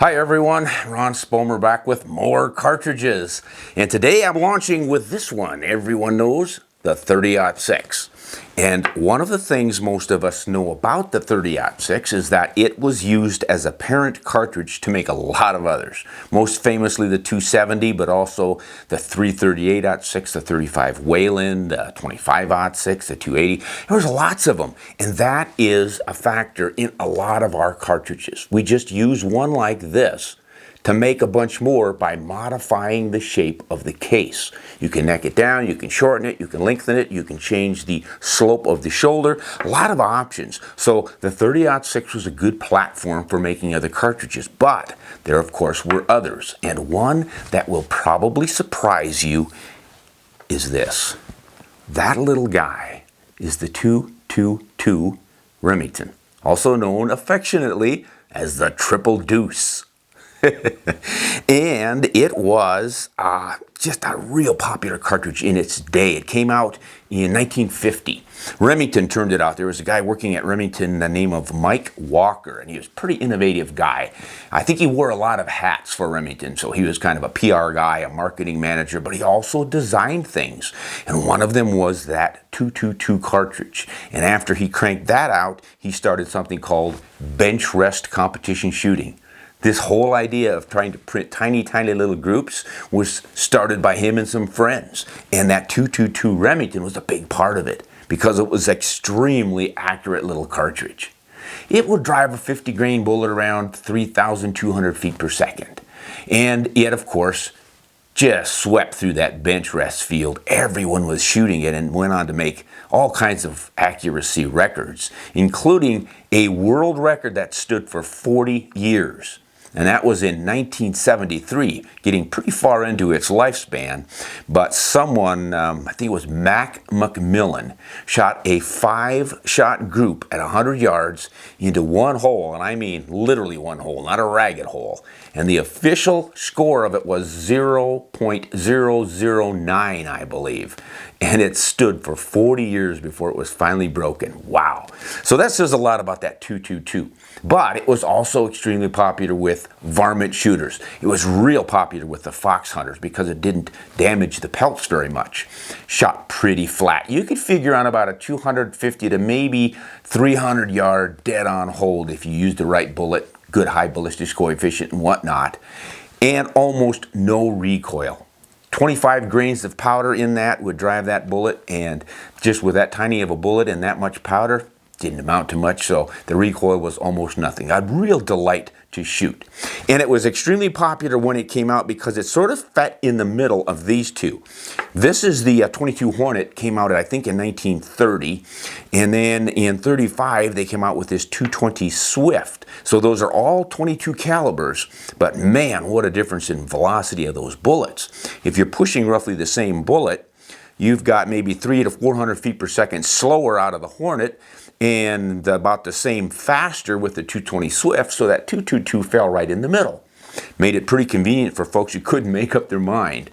Hi everyone, Ron Spomer back with more cartridges. And today I'm launching with this one. Everyone knows the 30-06. And one of the things most of us know about the 30-06 is that it was used as a parent cartridge to make a lot of others. Most famously the 270, but also the 338-06, the 35 Wayland, the 25-06, the 280. There's lots of them. And that is a factor in a lot of our cartridges. We just use one like this to make a bunch more by modifying the shape of the case. You can neck it down, you can shorten it, you can lengthen it, you can change the slope of the shoulder, a lot of options. So the 30-06 was a good platform for making other cartridges, but there of course were others. And one that will probably surprise you is this. That little guy is the 222 Remington, also known affectionately as the Triple Deuce. And it was just a real popular cartridge in its day. It came out in 1950. Remington turned it out. There was a guy working at Remington, the name of Mike Walker, and he was a pretty innovative guy. I think he wore a lot of hats for Remington, so he was kind of a PR guy, a marketing manager, but he also designed things. And one of them was that 222 cartridge. And after he cranked that out, he started something called bench rest competition shooting. This whole idea of trying to print tiny little groups was started by him and some friends. And that 222 Remington was a big part of it because it was extremely accurate little cartridge. It would drive a 50 grain bullet around 3,200 feet per second. And it, of course, just swept through that bench rest field. Everyone was shooting it and went on to make all kinds of accuracy records, including a world record that stood for 40 years. And that was in 1973, getting pretty far into its lifespan. But someone, I think it was Mac McMillan, shot a 5-shot group at 100 yards into one hole, and I mean literally one hole, not a ragged hole. And the official score of it was 0.009, I believe. And it stood for 40 years before it was finally broken. Wow. So that says a lot about that 222. But it was also extremely popular with varmint shooters. It was real popular with the fox hunters because it didn't damage the pelts very much. Shot pretty flat. You could figure on about a 250 to maybe 300 yard dead-on hold if you used the right bullet, good high ballistic coefficient and whatnot, and almost no recoil. 25 grains of powder in that would drive that bullet, and just with that tiny of a bullet and that much powder, didn't amount to much, so the recoil was almost nothing. A real delight to shoot. And it was extremely popular when it came out because it sort of fit in the middle of these two. This is the 22 Hornet, came out I think in 1930, and then in 35 they came out with this 220 Swift. So those are all 22 calibers, but man, what a difference in velocity of those bullets. If you're pushing roughly the same bullet, you've got maybe 300 to 400 feet per second slower out of the Hornet and about the same faster with the 220 Swift, so that 222 fell right in the middle. Made it pretty convenient for folks who couldn't make up their mind.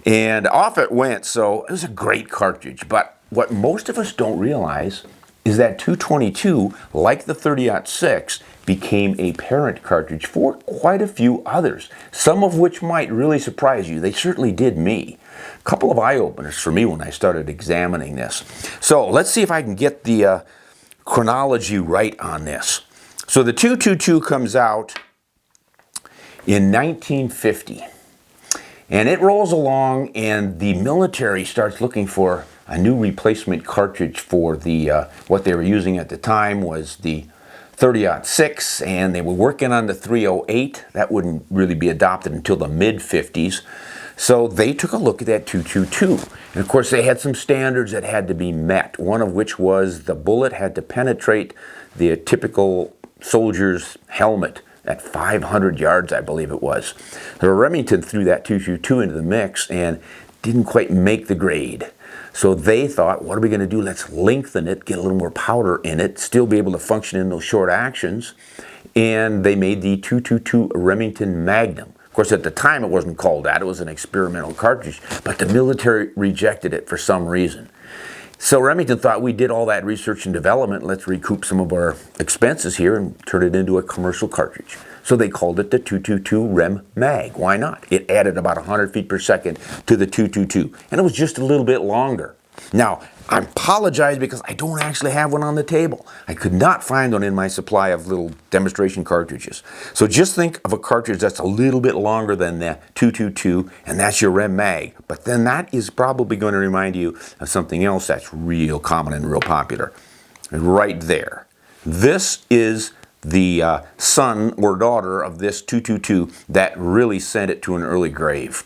And off it went, so it was a great cartridge. But what most of us don't realize is that 222, like the 30-06, became a parent cartridge for quite a few others, some of which might really surprise you. They certainly did me. A couple of eye-openers for me when I started examining this. So let's see if I can get the chronology right on this. So the 222 comes out in 1950, and it rolls along, and the military starts looking for a new replacement cartridge for the what they were using at the time was the 30-06, and they were working on the 308. That wouldn't really be adopted until the mid-50s. So they took a look at that 222. And of course they had some standards that had to be met, one of which was the bullet had to penetrate the typical soldier's helmet at 500 yards, I believe it was. The Remington threw that 222 into the mix and didn't quite make the grade. So they thought, what are we going to do? Let's lengthen it, get a little more powder in it, still be able to function in those short actions. And they made the 222 Remington Magnum. Of course, at the time, it wasn't called that. It was an experimental cartridge, but the military rejected it for some reason. So Remington thought we did all that research and development, let's recoup some of our expenses here and turn it into a commercial cartridge. So they called it the 222 Rem Mag. Why not? It added about 100 feet per second to the 222, and it was just a little bit longer. Now, I apologize because I don't actually have one on the table. I could not find one in my supply of little demonstration cartridges. So just think of a cartridge that's a little bit longer than the 222, and that's your Rem Mag. But then that is probably going to remind you of something else that's real common and real popular. Right there. This is the son or daughter of this 222 that really sent it to an early grave.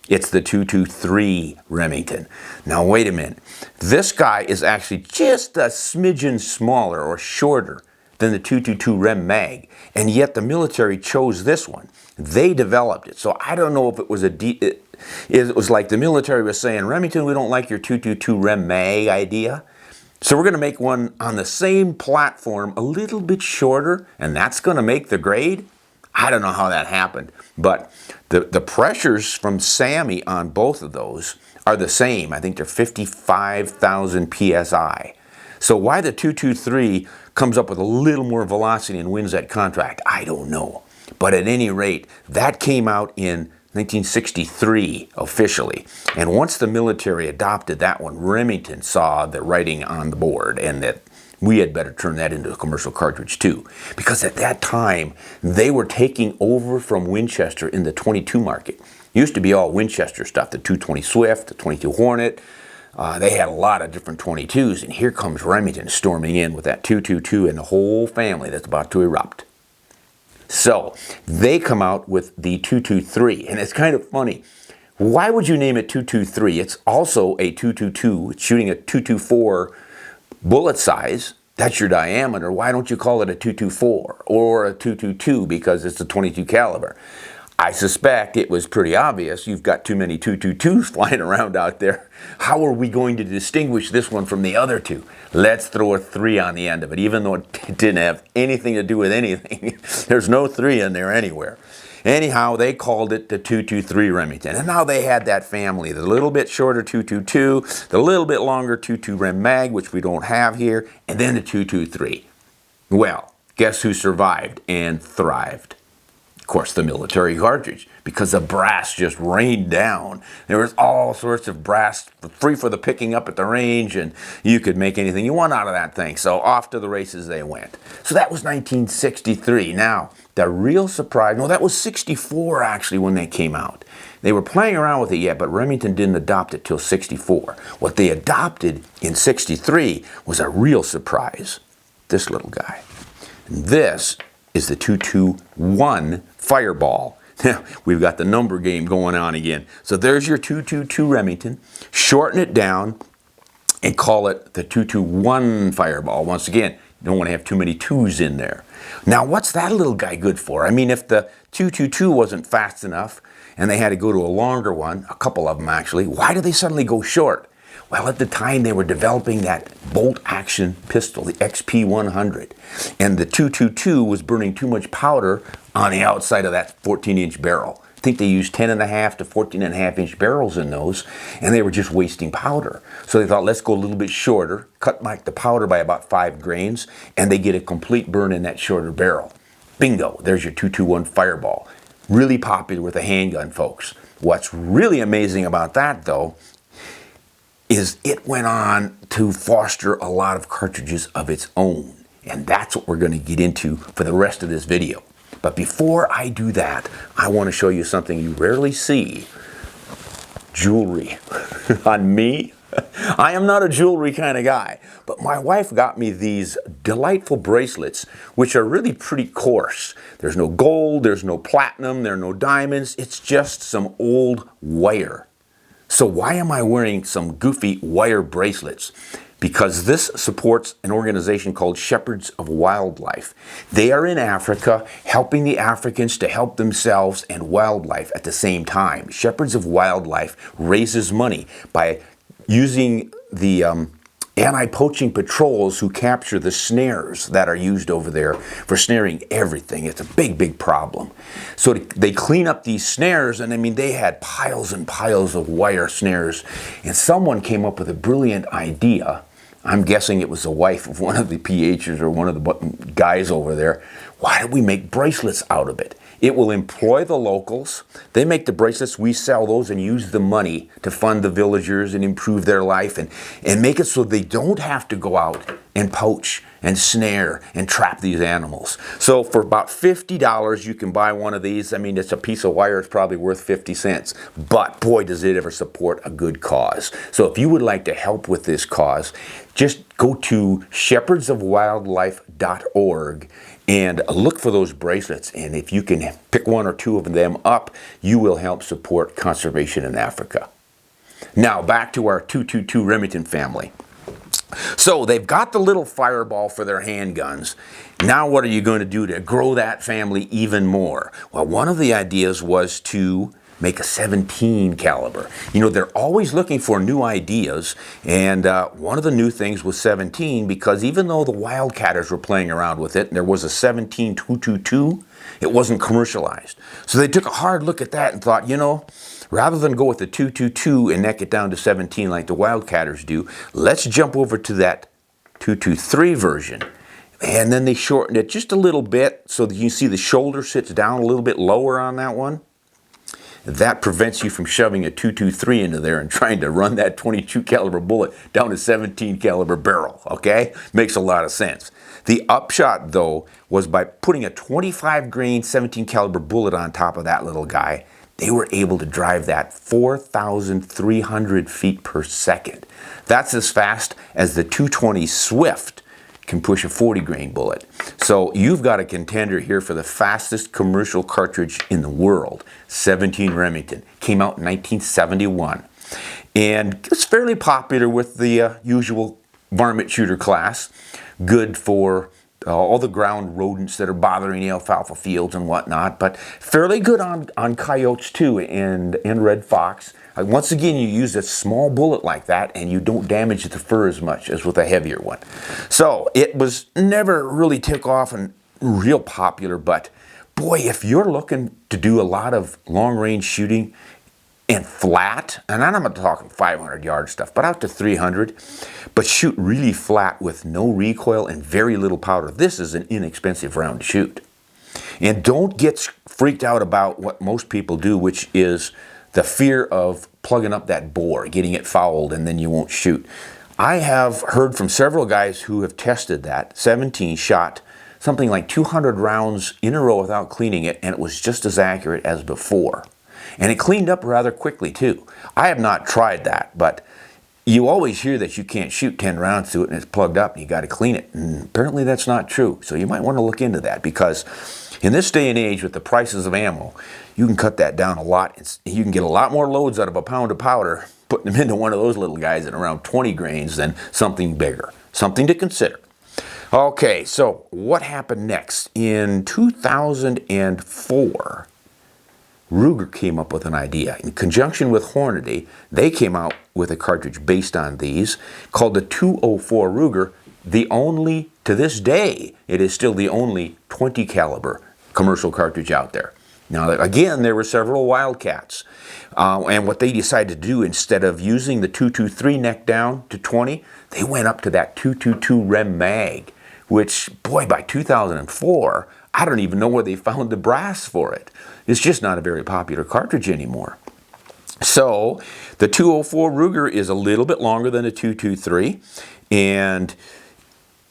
It's the 223 Remington. Now wait a minute. This guy is actually just a smidgen smaller or shorter than the 222 Rem Mag, and yet the military chose this one. They developed it. So I don't know if it was it was like the military was saying, Remington, we don't like your 222 Rem Mag idea. So we're going to make one on the same platform, a little bit shorter, and that's going to make the grade? I don't know how that happened, but the pressures from Sammy on both of those are the same. I think they're 55,000 PSI. So why the 223 comes up with a little more velocity and wins that contract, I don't know. But at any rate, that came out in 1963 officially. And once the military adopted that one, Remington saw the writing on the board and that we had better turn that into a commercial cartridge too. Because at that time, they were taking over from Winchester in the .22 market. It used to be all Winchester stuff, the 220 Swift, the .22 Hornet. They had a lot of different .22s, and here comes Remington storming in with that 222 and the whole family that's about to erupt. So they come out with the 223, and it's kind of funny. Why would you name it 223? It's also a 222. It's shooting a 224 bullet size. That's your diameter. Why don't you call it a 224 or a 222 because it's a .22 caliber? I suspect it was pretty obvious. You've got too many 222s flying around out there. How are we going to distinguish this one from the other two? Let's throw a 3 on the end of it, even though it didn't have anything to do with anything. There's no 3 in there anywhere. Anyhow, they called it the 223 Remington. And now they had that family, the little bit shorter 222, the little bit longer 22 Rem Mag, which we don't have here, and then the 223. Well, guess who survived and thrived? Of course, the military cartridge, because the brass just rained down. There was all sorts of brass free for the picking up at the range, and you could make anything you want out of that thing. So off to the races they went. So that was 1963. Now, the real surprise, no, that was 64 actually when they came out. They were playing around with it yet, but Remington didn't adopt it till 64. What they adopted in 63 was a real surprise. This little guy. And this is the 221 Fireball. Now, we've got the number game going on again. So there's your 222 Remington. Shorten it down and call it the 221 Fireball. Once again, you don't want to have too many 2s in there. Now, what's that little guy good for? I mean, if the 222 wasn't fast enough and they had to go to a longer one, a couple of them actually, why did they suddenly go short? Well, at the time they were developing that bolt-action pistol, the XP100, and the 222 was burning too much powder on the outside of that 14-inch barrel. I think they used 10.5 to 14.5-inch barrels in those, and they were just wasting powder. So they thought, let's go a little bit shorter, cut back the powder by about 5 grains, and they get a complete burn in that shorter barrel. Bingo, there's your 221 Fireball. Really popular with the handgun folks. What's really amazing about that, though, is it went on to foster a lot of cartridges of its own. And that's what we're going to get into for the rest of this video. But before I do that, I want to show you something you rarely see. Jewelry. On me, I am not a jewelry kind of guy, but my wife got me these delightful bracelets, which are really pretty coarse. There's no gold, there's no platinum, there are no diamonds. It's just some old wire. So why am I wearing some goofy wire bracelets? Because this supports an organization called Shepherds of Wildlife. They are in Africa helping the Africans to help themselves and wildlife at the same time. Shepherds of Wildlife raises money by using the anti-poaching patrols who capture the snares that are used over there for snaring everything. It's a big, big problem. So they clean up these snares, and I mean, they had piles and piles of wire snares, and someone came up with a brilliant idea I'm guessing it was the wife of one of the PHers or one of the guys over there. Why don't we make bracelets out of it? It will employ the locals. They make the bracelets, we sell those and use the money to fund the villagers and improve their life and make it so they don't have to go out and poach and snare and trap these animals. So for about $50 you can buy one of these. I mean, it's a piece of wire, it's probably worth 50 cents. But boy, does it ever support a good cause. So if you would like to help with this cause, just go to shepherdsofwildlife.org and look for those bracelets, and if you can pick one or two of them up, you will help support conservation in Africa. Now back to our 222 Remington family. So they've got the little fireball for their handguns. Now what are you going to do to grow that family even more? Well, one of the ideas was to make a 17 caliber. You know, they're always looking for new ideas, and one of the new things was 17, because even though the wildcatters were playing around with it, and there was a 17 222, it wasn't commercialized. So they took a hard look at that and thought, you know, rather than go with the 222 and neck it down to 17 like the wildcatters do, let's jump over to that 223 version. And then they shortened it just a little bit so that you see the shoulder sits down a little bit lower on that one. That prevents you from shoving a 223 into there and trying to run that 22 caliber bullet down a 17 caliber barrel, okay? Makes a lot of sense. The upshot, though, was by putting a 25 grain 17 caliber bullet on top of that little guy, they were able to drive that 4,300 feet per second. That's as fast as the 220 Swift can push a 40 grain bullet. So you've got a contender here for the fastest commercial cartridge in the world. 17 Remington. Came out in 1971. And it's fairly popular with the usual varmint shooter class. Good for all the ground rodents that are bothering the alfalfa fields and whatnot, but fairly good on coyotes too, and red fox. Once again, you use a small bullet like that and you don't damage the fur as much as with a heavier one. So it was never really took off and real popular, but boy, if you're looking to do a lot of long range shooting and flat, and I'm not talking 500 yard stuff, but out to 300, but shoot really flat with no recoil and very little powder, this is an inexpensive round to shoot. And don't get freaked out about what most people do, which is the fear of plugging up that bore, getting it fouled, and then you won't shoot. I have heard from several guys who have tested that. 17 shot something like 200 rounds in a row without cleaning it, and it was just as accurate as before. And it cleaned up rather quickly too. I have not tried that, but you always hear that you can't shoot 10 rounds to it and it's plugged up and you got to clean it. And apparently that's not true. So you might want to look into that, because in this day and age with the prices of ammo, you can cut that down a lot. You can get a lot more loads out of a pound of powder putting them into one of those little guys at around 20 grains than something bigger. Something to consider. Okay, so what happened next? In 2004, Ruger came up with an idea. In conjunction with Hornady, they came out with a cartridge based on these called the 204 Ruger. The only, to this day, it is still the only 20 caliber commercial cartridge out there. Now, again, there were several wildcats. And what they decided to do, instead of using the 223 neck down to 20, they went up to that 222 Rem Mag, which, boy, by 2004, I don't even know where they found the brass for it. It's just not a very popular cartridge anymore. So the 204 Ruger is a little bit longer than a 223, and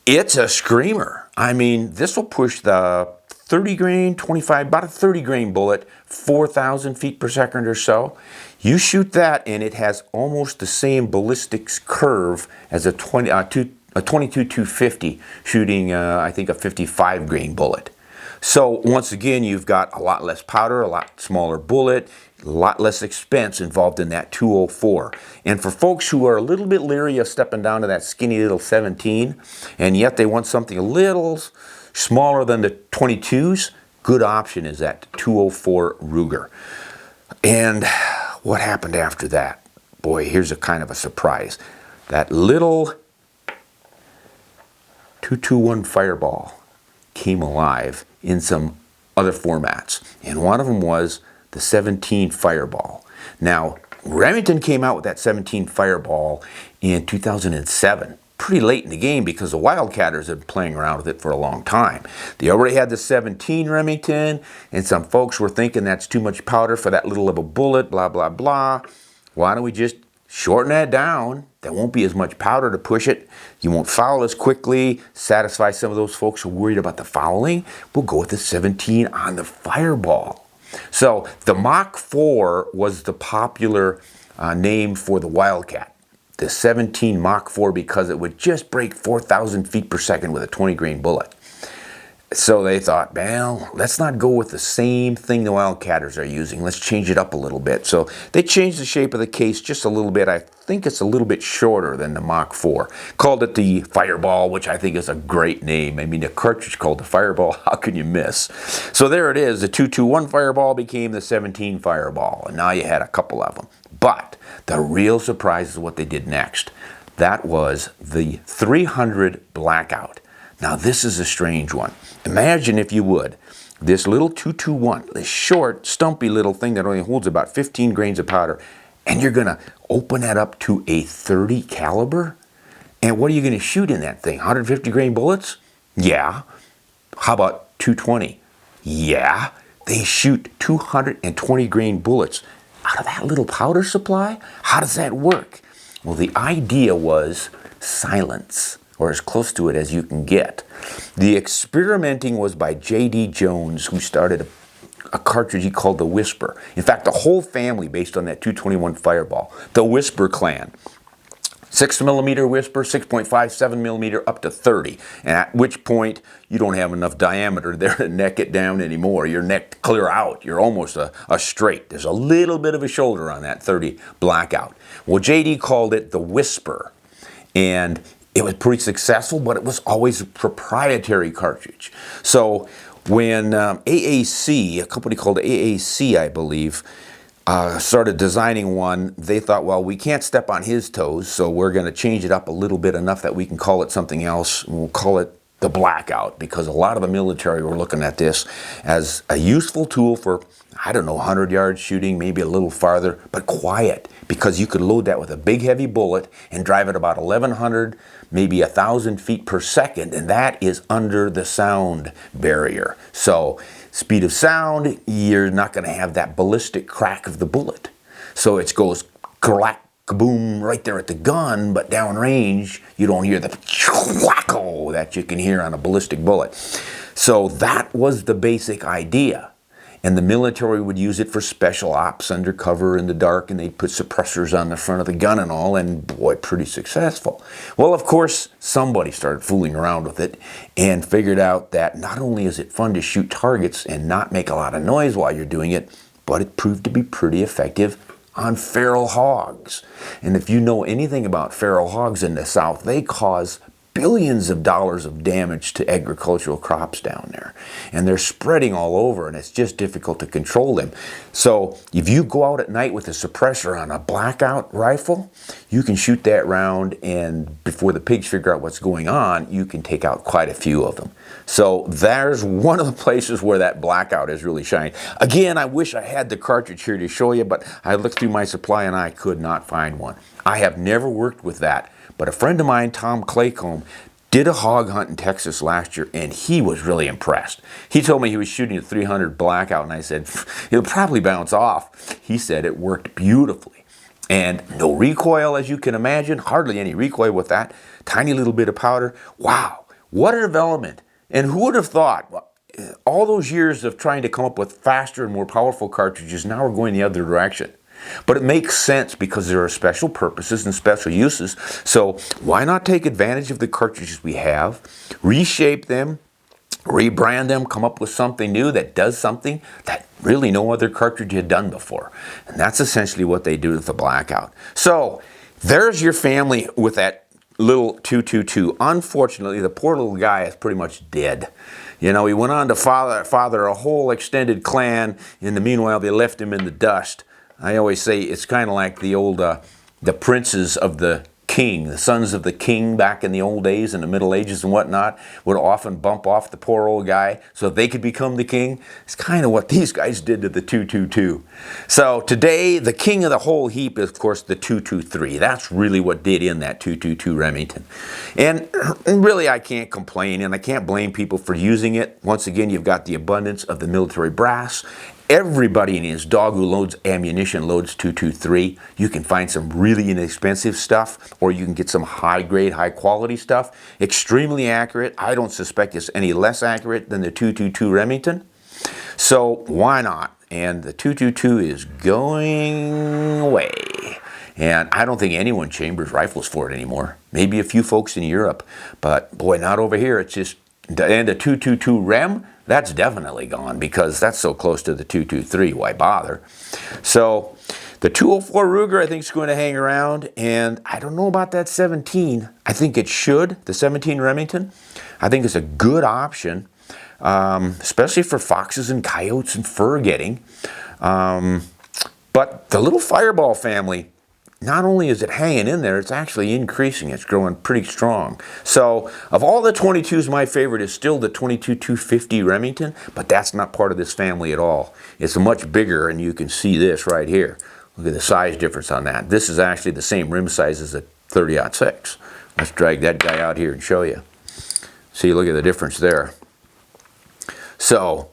it's a screamer. I mean, this will push the 30 grain, 25, about a 30 grain bullet, 4,000 feet per second or so. You shoot that and it has almost the same ballistics curve as a 22-250 shooting, I think, a 55 grain bullet. So once again, you've got a lot less powder, a lot smaller bullet, a lot less expense involved in that 204. And for folks who are a little bit leery of stepping down to that skinny little 17, and yet they want something a little smaller than the 22s, good option is that 204 Ruger. And what happened after that? Boy, here's a kind of a surprise. That little 221 Fireball came alive in some other formats, and one of them was the 17 Fireball. Now, Remington came out with that 17 Fireball in 2007, pretty late in the game because the wildcatters had been playing around with it for a long time. They already had the 17 Remington, and some folks were thinking that's too much powder for that little of a bullet, blah, blah, blah. Why don't we just shorten that down? There won't be as much powder to push it. You won't foul as quickly, satisfy some of those folks who are worried about the fouling. We'll go with the 17 on the Fireball. So the Mach 4 was the popular name for the Wildcat. The 17 Mach 4 because it would just break 4,000 feet per second with a 20 grain bullet. So they thought, well, let's not go with the same thing the wildcatters are using. Let's change it up a little bit. So they changed the shape of the case just a little bit. I think it's a little bit shorter than the Mach 4. Called it the Fireball, which I think is a great name. I mean, a cartridge called the Fireball, how can you miss? So there it is. The 221 Fireball became the 17 Fireball, and now you had a couple of them. But the real surprise is what they did next. That was the 300 Blackout. Now this is a strange one. Imagine, if you would, this little 221, this short, stumpy little thing that only holds about 15 grains of powder, and you're gonna open that up to a 30 caliber? And what are you gonna shoot in that thing? 150 grain bullets? Yeah. How about 220? Yeah. They shoot 220 grain bullets out of that little powder supply? How does that work? Well, the idea was silence, or as close to it as you can get. The experimenting was by J.D. Jones, who started a cartridge he called the Whisper. In fact, the whole family based on that 221 Fireball, the Whisper clan. 6mm Whisper, 6.57mm up to 30, and at which point you don't have enough diameter there to neck it down anymore. You're necked clear out. You're almost a straight. There's a little bit of a shoulder on that 30 Blackout. Well, J.D. called it the Whisper, and it was pretty successful, but it was always a proprietary cartridge. So when AAC, a company called AAC, I believe, started designing one, they thought, well, we can't step on his toes, so we're going to change it up a little bit enough that we can call it something else. We'll call it the Blackout, because a lot of the military were looking at this as a useful tool for, I don't know, 100 yards shooting, maybe a little farther, but quiet, because you could load that with a big heavy bullet and drive it about 1,100, maybe 1,000 feet per second, and that is under the sound barrier. So speed of sound, you're not going to have that ballistic crack of the bullet. So it goes crack, kaboom right there at the gun, but downrange, you don't hear the wacko that you can hear on a ballistic bullet. So that was the basic idea. And the military would use it for special ops undercover in the dark, and they'd put suppressors on the front of the gun and all, and boy, pretty successful. Well, of course, somebody started fooling around with it and figured out that not only is it fun to shoot targets and not make a lot of noise while you're doing it, but it proved to be pretty effective on feral hogs. And if you know anything about feral hogs in the South, they cause billions of dollars of damage to agricultural crops down there. And they're spreading all over, and it's just difficult to control them. So if you go out at night with a suppressor on a Blackout rifle, you can shoot that round, and before the pigs figure out what's going on, you can take out quite a few of them. So there's one of the places where that Blackout has really shined. Again, I wish I had the cartridge here to show you, but I looked through my supply and I could not find one. I have never worked with that. But a friend of mine, Tom Claycomb, did a hog hunt in Texas last year, and he was really impressed. He told me he was shooting a 300 Blackout, and I said, it'll probably bounce off. He said it worked beautifully. And no recoil, as you can imagine, hardly any recoil with that. Tiny little bit of powder. Wow, what a development. And who would have thought, all those years of trying to come up with faster and more powerful cartridges, now we're going the other direction. But it makes sense because there are special purposes and special uses. So why not take advantage of the cartridges we have, reshape them, rebrand them, come up with something new that does something that really no other cartridge had done before. And that's essentially what they do with the Blackout. So there's your family with that little 222. Unfortunately, the poor little guy is pretty much dead. You know, he went on to father a whole extended clan. In the meanwhile, they left him in the dust. I always say it's kind of like the old, the princes of the king, the sons of the king back in the old days in the Middle Ages and whatnot, would often bump off the poor old guy so they could become the king. It's kind of what these guys did to the 222. So today, the king of the whole heap is, of course, the 223. That's really what did in that 222 Remington. And really, I can't complain, and I can't blame people for using it. Once again, you've got the abundance of the military brass. Everybody in his dog who loads ammunition loads 223. You can find some really inexpensive stuff, or you can get some high-grade, high-quality stuff. Extremely accurate. I don't suspect it's any less accurate than the 222 Remington. So why not? And the 222 is going away. And I don't think anyone chambers rifles for it anymore. Maybe a few folks in Europe, but boy, not over here. It's just, and the 222 Rem, that's definitely gone because that's so close to the 223. Why bother? So the 204 Ruger, I think, is going to hang around, and I don't know about that 17. I think it should. The 17 Remington, I think it's a good option, especially for foxes and coyotes and fur getting. But the little Fireball family, not only is it hanging in there, it's actually increasing. It's growing pretty strong. So of all the 22s, my favorite is still the 22-250 Remington, but that's not part of this family at all. It's much bigger, and you can see this right here. Look at the size difference on that. This is actually the same rim size as the 30-06. Let's drag that guy out here and show you. See, look at the difference there. So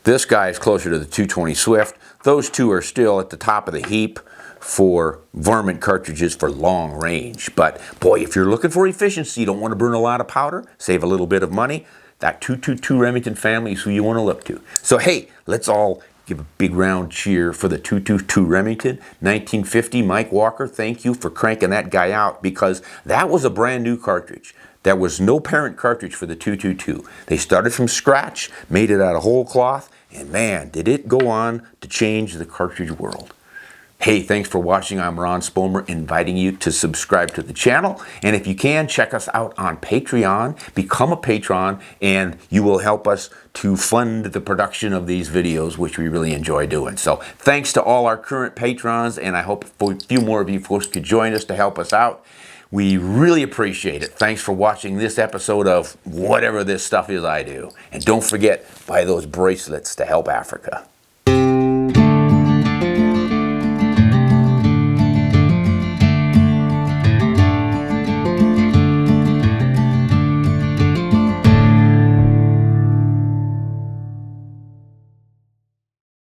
this guy is closer to the 220 Swift. Those two are still at the top of the heap for varmint cartridges for long range. But boy, if you're looking for efficiency, you don't want to burn a lot of powder, save a little bit of money, that 222 Remington family is who you want to look to. So hey, let's all give a big round cheer for the 222 Remington 1950. Mike Walker, thank you for cranking that guy out, because that was a brand new cartridge. There was no parent cartridge for the 222. They started from scratch, made it out of whole cloth, and man, did it go on to change the cartridge world. Hey, thanks for watching. I'm Ron Spomer, inviting you to subscribe to the channel. And if you can, check us out on Patreon. Become a patron, and you will help us to fund the production of these videos, which we really enjoy doing. So thanks to all our current patrons, and I hope a few more of you folks could join us to help us out. We really appreciate it. Thanks for watching this episode of whatever this stuff is I do. And don't forget, buy those bracelets to help Africa.